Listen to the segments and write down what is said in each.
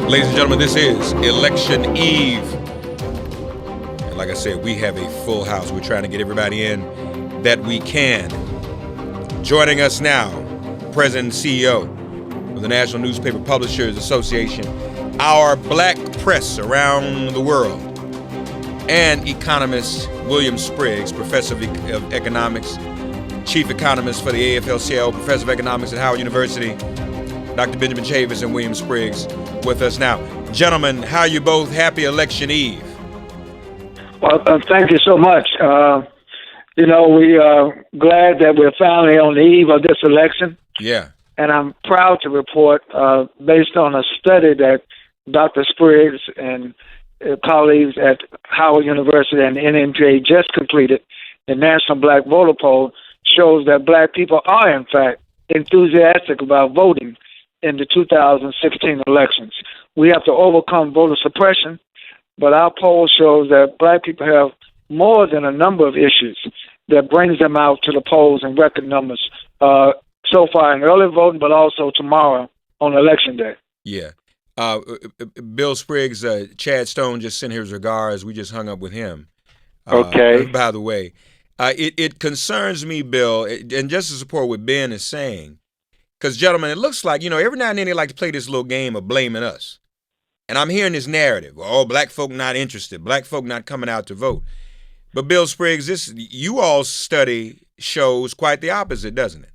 Ladies and gentlemen, this is Election Eve. And like I said, we have a full house. We're trying to get everybody in that we can. Joining us now, President and CEO of the National Newspaper Publishers Association, our black press around the world, and economist William Spriggs, professor of economics, chief economist for the AFL-CIO, professor of economics at Howard University, Dr. Benjamin Chavis and William Spriggs with us now. Gentlemen, how are you both? Happy Election Eve. Well, thank you so much. We are glad that we're finally on the eve of this election. Yeah. And I'm proud to report, based on a study that Dr. Spriggs and colleagues at Howard University and the NNPA just completed, the National Black Voter Poll shows that black people are, in fact, enthusiastic about voting in the 2016 elections. We have to overcome voter suppression, but our poll shows that black people have more than a number of issues that brings them out to the polls in record numbers so far in early voting, but also tomorrow on Election Day. Yeah. Bill Spriggs, Chad Stone just sent his regards. We just hung up with him. Okay. By the way, it concerns me, Bill, and just to support what Ben is saying, because, gentlemen, it looks like, every now and then they like to play this little game of blaming us. And I'm hearing this narrative. Oh, black folk not interested. Black folk not coming out to vote. But, Bill Spriggs, you all's study shows quite the opposite, doesn't it?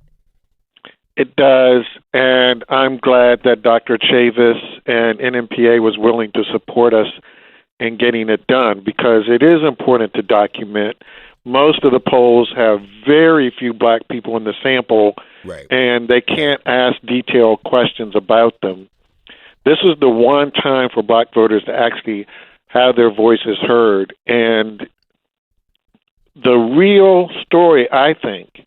It does, and I'm glad that Dr. Chavis and NNPA was willing to support us in getting it done, because it is important to document. Most of the polls have very few black people in the sample, right, and they can't ask detailed questions about them. This is the one time for black voters to actually have their voices heard. And the real story, I think,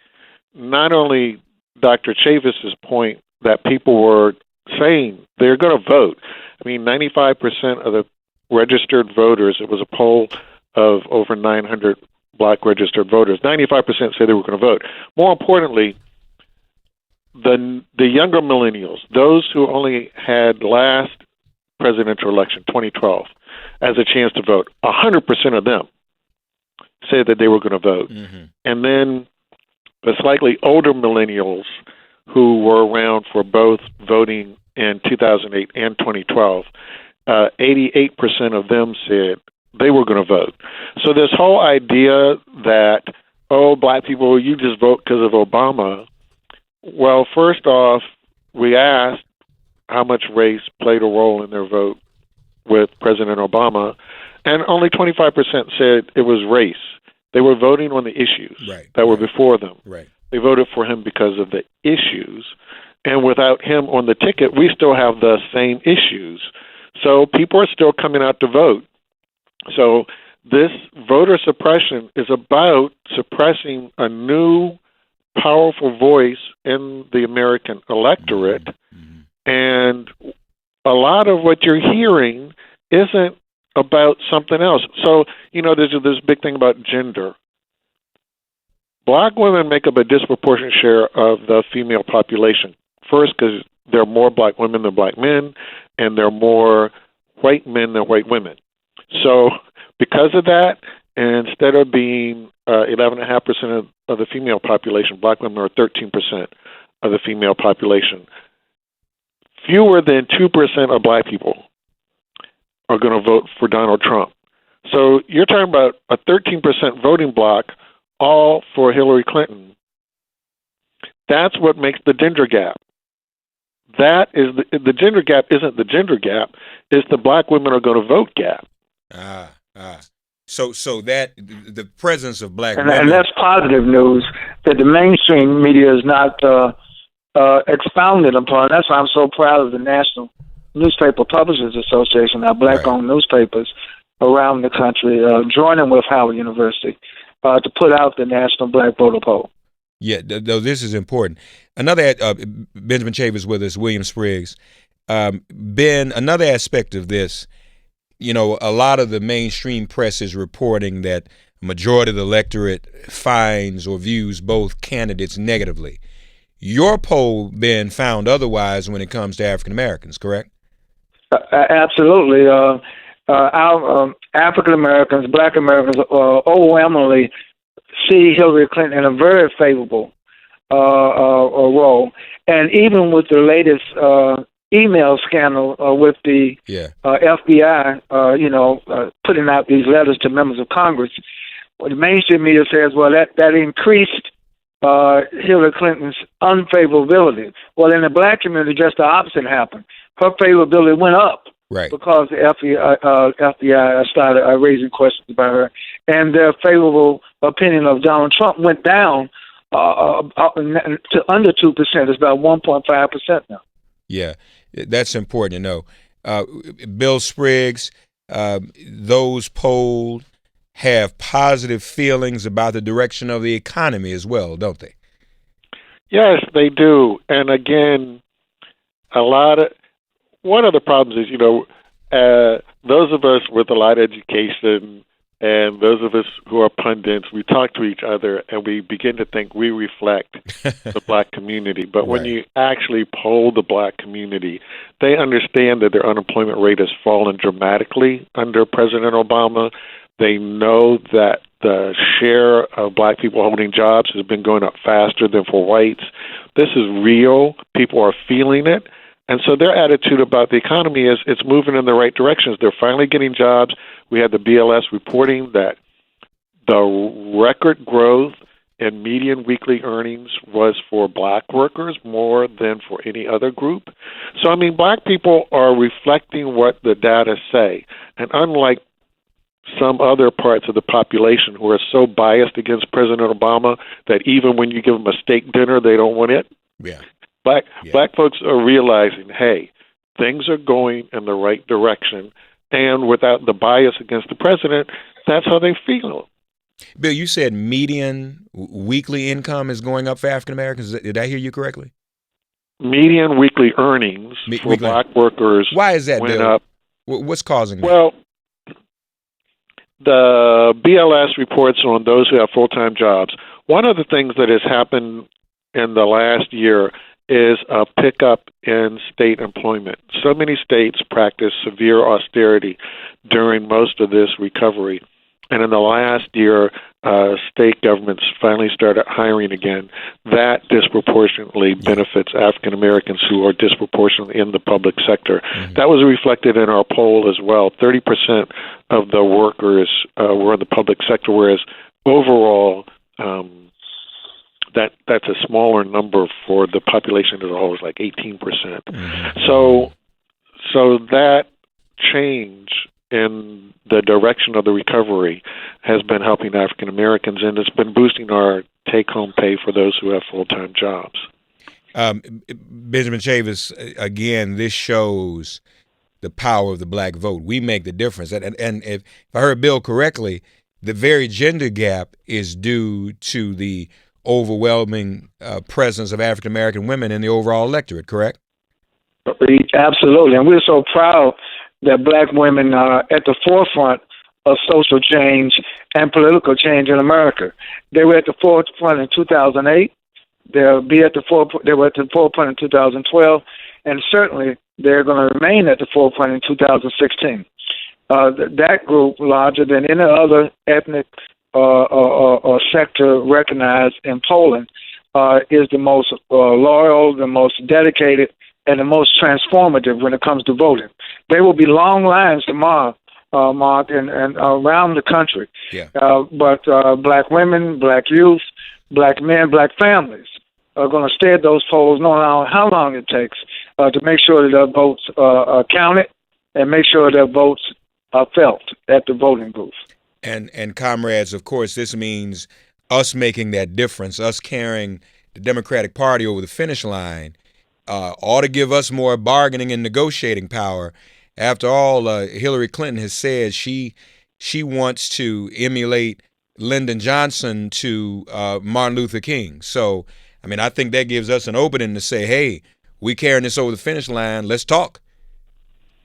not only Dr. Chavis's point that people were saying they're going to vote. I mean, 95% of the registered voters, it was a poll of over 900 black registered voters, 95% said they were going to vote. More importantly, the younger millennials, those who only had last presidential election, 2012, as a chance to vote, 100% of them said that they were going to vote. Mm-hmm. And then the slightly older millennials who were around for both voting in 2008 and 2012, 88% of them said they were going to vote. So this whole idea that, black people, you just vote because of Obama. Well, first off, we asked how much race played a role in their vote with President Obama, and only 25% said it was race. They were voting on the issues that were before them. Right. They voted for him because of the issues, and without him on the ticket, we still have the same issues. So people are still coming out to vote. So this voter suppression is about suppressing a new, powerful voice in the American electorate. Mm-hmm. And a lot of what you're hearing isn't about something else. So, there's this big thing about gender. Black women make up a disproportionate share of the female population. First, because there are more black women than black men, and there are more white men than white women. So because of that, instead of being 11.5% of the female population, black women are 13% of the female population. Fewer than 2% of black people are going to vote for Donald Trump. So you're talking about a 13% voting bloc, all for Hillary Clinton. That's what makes the gender gap. That is the gender gap isn't the gender gap, it's the black women are going to vote gap. So that the presence of black and, women, and that's positive news that the mainstream media is not expounded upon. That's why I'm so proud of the National Newspaper Publishers Association, our black-owned newspapers around the country, joining with Howard University to put out the National Black Voter Poll. Yeah, this is important. Another, Benjamin Chavis with us, William Spriggs. Ben, another aspect of this, a lot of the mainstream press is reporting that a majority of the electorate finds or views both candidates negatively. Your poll, Ben, found otherwise when it comes to African Americans, correct? Absolutely. Our African Americans, Black Americans, overwhelmingly see Hillary Clinton in a very favorable role. And even with the latest email scandal with the FBI, putting out these letters to members of Congress, well, the mainstream media says, well, that increased Hillary Clinton's unfavorability. Well, in the Black community, just the opposite happened. Her favorability went up. Right. Because the FBI started raising questions about her, and their favorable opinion of Donald Trump went down to under 2%. It's about 1.5% now. Yeah, that's important to know. Bill Spriggs, those polled have positive feelings about the direction of the economy as well, don't they? Yes, they do. And again, one of the problems is, those of us with a lot of education and those of us who are pundits, we talk to each other and we begin to think we reflect the Black community. But when you actually poll the Black community, they understand that their unemployment rate has fallen dramatically under President Obama. They know that the share of Black people holding jobs has been going up faster than for whites. This is real. People are feeling it. And so their attitude about the economy is it's moving in the right directions. They're finally getting jobs. We had the BLS reporting that the record growth in median weekly earnings was for Black workers more than for any other group. So, Black people are reflecting what the data say. And unlike some other parts of the population who are so biased against President Obama that even when you give them a steak dinner, they don't want it. Yeah. Black folks are realizing, hey, things are going in the right direction, and without the bias against the president, that's how they feel. Bill, you said median weekly income is going up for African Americans. Did I hear you correctly? Median weekly earnings for Black workers. Why is that, went Bill? up. What's causing that? Well, the BLS reports on those who have full-time jobs. One of the things that has happened in the last year is a pickup in state employment. So many states practiced severe austerity during most of this recovery. And in the last year, state governments finally started hiring again. That disproportionately benefits African Americans who are disproportionately in the public sector. Mm-hmm. That was reflected in our poll as well. 30% of the workers were in the public sector, whereas overall, that's a smaller number for the population as a whole, is like 18%. Mm-hmm. So that change in the direction of the recovery has been helping African Americans, and it's been boosting our take-home pay for those who have full-time jobs. Benjamin Chavis, again, this shows the power of the Black vote. We make the difference. And if I heard Bill correctly, the very gender gap is due to the overwhelming presence of African American women in the overall electorate, correct? Absolutely, and we're so proud that Black women are at the forefront of social change and political change in America. They were at the forefront in 2008. They were at the forefront in 2012, and certainly they're going to remain at the forefront in 2016. That group, larger than any other ethnic or sector recognized in polling, is the most loyal, the most dedicated, and the most transformative when it comes to voting. There will be long lines tomorrow, Mark, and around the country. Yeah. But Black women, Black youth, Black men, Black families are going to stay at those polls no matter how long it takes to make sure that their votes are counted and make sure their votes are felt at the voting booth. And comrades, of course, this means us making that difference, us carrying the Democratic Party over the finish line, ought to give us more bargaining and negotiating power. After all, Hillary Clinton has said she wants to emulate Lyndon Johnson to Martin Luther King. So, I think that gives us an opening to say, hey, we carrying this over the finish line. Let's talk.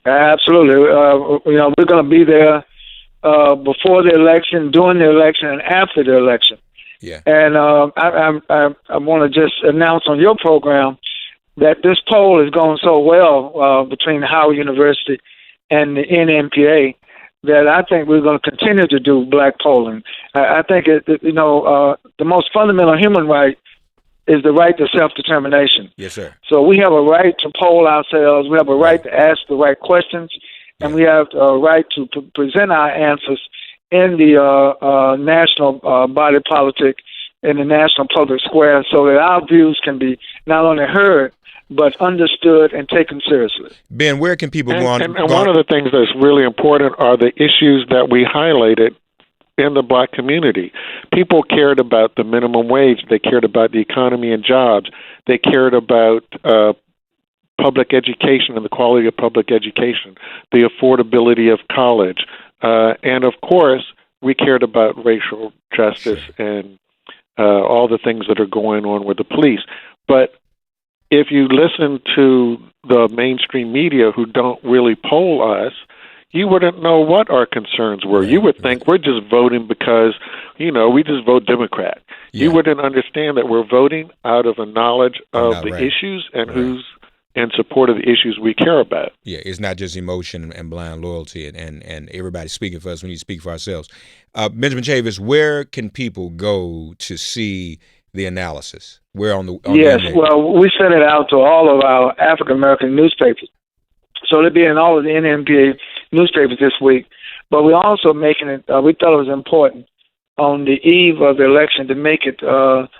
Absolutely. We're going to be there before the election, during the election, and after the election. Yeah. And I want to just announce on your program that this poll is going so well between Howard University and the NNPA that I think we're going to continue to do black polling. I think, the most fundamental human right is the right to self-determination. Yes, sir. So we have a right to poll ourselves. We have a right to ask the right questions, and we have a right to present our answers in the national body politic, in the national public square, so that our views can be not only heard, but understood and taken seriously. Ben, where can people go on? And one of the things that's really important are the issues that we highlighted in the black community. People cared about the minimum wage. They cared about the economy and jobs. They cared about public education and the quality of public education, the affordability of college. And, of course, we cared about racial justice and all the things that are going on with the police. But if you listen to the mainstream media who don't really poll us, you wouldn't know what our concerns were. You would think we're just voting because, we just vote Democrat. Yeah. You wouldn't understand that we're voting out of a knowledge of the issues and who's in support of the issues we care about. Yeah, it's not just emotion and blind loyalty and everybody speaking for us. We need to speak for ourselves. Benjamin Chavis, where can people go to see the analysis? Where on the Yes, well, we sent it out to all of our African American newspapers. So it'll be in all of the NNPA newspapers this week. But we're also making it, we thought it was important on the eve of the election to make it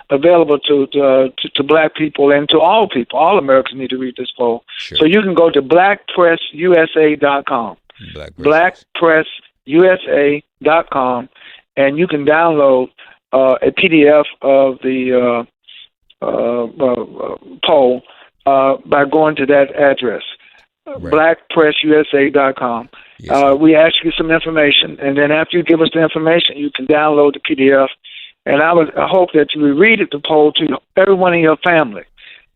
available to black people and to all people. All Americans need to read this poll. Sure. So you can go to blackpressusa.com. Blackpressusa.com, and you can download a PDF of the poll by going to that address, blackpressusa.com. Yes, we ask you some information, and then after you give us the information, you can download the PDF. And I hope that you will read the poll to everyone in your family.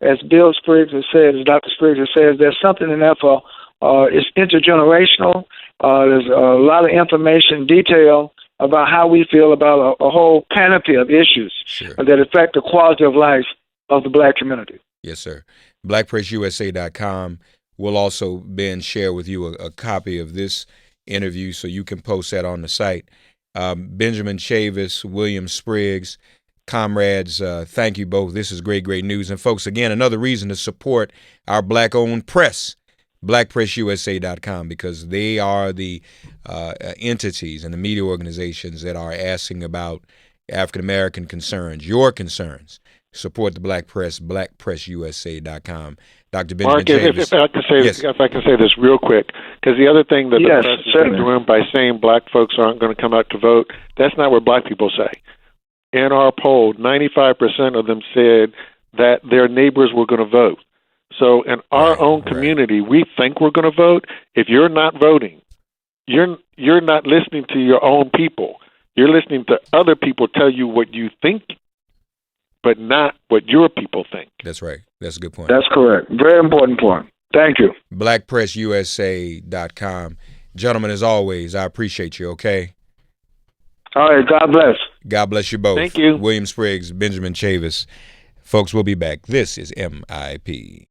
As Bill Spriggs has said, as Dr. Spriggs has said, there's something in there for, it's intergenerational. There's a lot of information, detail about how we feel about a whole panoply of issues that affect the quality of life of the black community. Yes, sir. BlackPressUSA.com. We'll also, Ben, share with you a copy of this interview so you can post that on the site. Benjamin Chavis, William Spriggs, comrades, thank you both. This is great, great news. And folks, again, another reason to support our black-owned press, BlackPressUSA.com, because they are the entities and the media organizations that are asking about African-American concerns, your concerns. Support the black press, BlackPressUSA.com. Dr. Benjamin Mark, Chavis. If I can say this real quick, because the other thing that the press is doing by saying black folks aren't going to come out to vote, that's not what black people say. In our poll, 95% of them said that their neighbors were going to vote. So in our own community, we think we're going to vote. If you're not voting, you're not listening to your own people. You're listening to other people tell you what you think, but not what your people think. That's right. That's a good point. That's correct. Very important point. Thank you. BlackPressUSA.com. Gentlemen, as always, I appreciate you, okay? All right. God bless. God bless you both. Thank you. William Spriggs, Benjamin Chavis. Folks, we'll be back. This is MIP.